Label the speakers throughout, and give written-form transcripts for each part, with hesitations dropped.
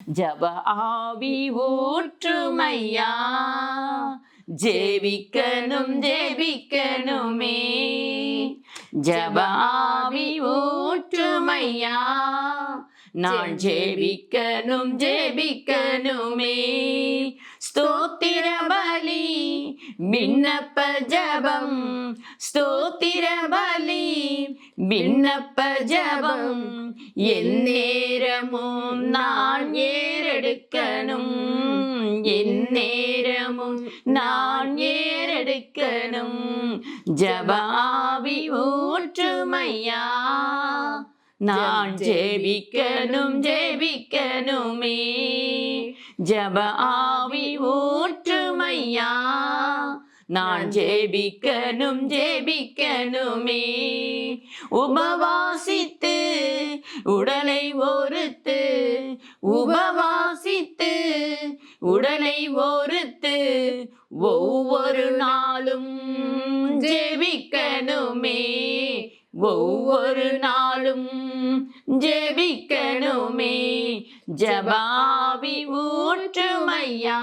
Speaker 1: ஜப ஆவி ஊற்றுமையா, ஜெபிக்கணும் ஜெபிக்கணுமே. ஜப ஆவி ஊற்றுமையா, நான் ஜெபிக்கணும் ஜெபிக்கணுமே. ஸ்தோத்திர பலி விண்ணப்ப ஜபம், ஸ்தோத்திர பலி விண்ணப்ப ஜபம், எந்நேரமும் நான் ஏறெடுக்கணும், எந்நேரமும் நான் ஏறெடுக்கணும். ஜப ஆவி ஊற்றுமையா, நான் ஜெபிக்கணும் ஜெபிக்கணுமே. ஜப ஆவி ஊற்றுமையா, நான் ஜெபிக்கணும் ஜெபிக்கணுமே. உபவாசித்து உடலை ஒருத்து, உபவாசித்து உடலை ஒருத்து, ஒவ்வொரு நாளும் ஜெபிக்கணுமே, ஒவ்வொரு நாளும் ஜெபிக்கணுமே. ஜப ஆவி ஊற்றுமையா,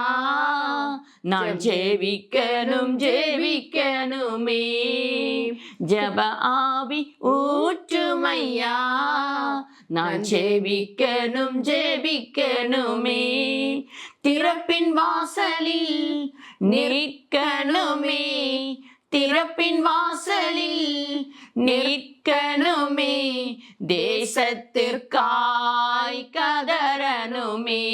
Speaker 1: நான் ஜெபிக்கணும் ஜெபிக்கணுமே. ஜப ஆவி ஊற்றுமையா, நான் ஜெபிக்கணும் ஜெபிக்கணுமே. திறப்பின் வாசலில் நிற்கணுமே, திறப்பின் வாசலில் நிற்கணுமே. தேசத்திற்காய் கதறனுமே,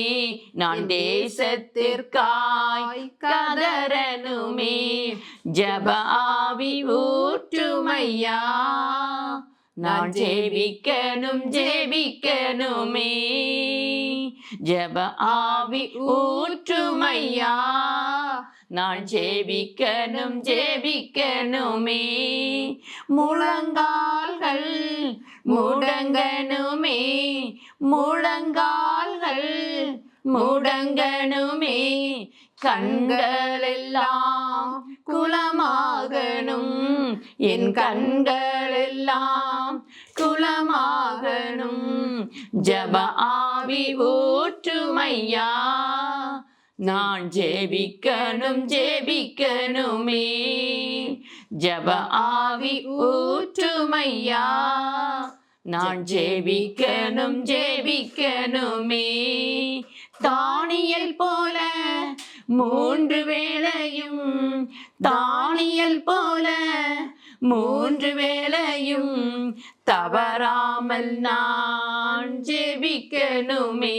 Speaker 1: நான் தேசத்திற்காய் கதறனுமே. ஜப ஆவி ஊற்றுமையா, நான் ஜெபிக்கணும் ஜெபிக்கணுமே. ஜப ஆவி ஊற்றுமையா, நான் ஜெபிக்கணும் ஜெபிக்கணுமே. முழங்கால்கள் முடங்கணுமே, முழங்கால்கள் முடங்கணுமே. கண்கள் எல்லாம் குலமாகணும், என் கண்கள் எல்லாம் குலமாகணும். ஜப ஆவி ஊற்றுமையா, நான் ஜெபிக்கணும் ஜெபிக்கணுமே. ஜப ஆவி ஊற்றுமையா, நான் ஜெபிக்கணும் ஜெபிக்கணுமே. தானியேல் போல 3 வேளையும், தானியேல் போல 3 வேளையும் தவறாமல் நான் ஜெபிக்கணுமே,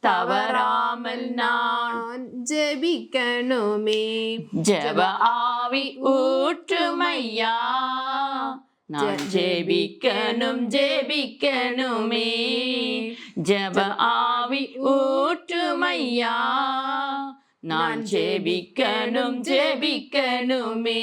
Speaker 1: தவறாமல் நான்
Speaker 2: ஜெபிக்கணுமே.
Speaker 1: ஜப ஆவி ஊற்றுமையா, நான் ஜெபிக்கணும் ஜெபிக்கணுமே. ஜப ஆவி ஊற்றுமையா, நான் ஜெபிக்கணும் ஜெபிக்கணுமே.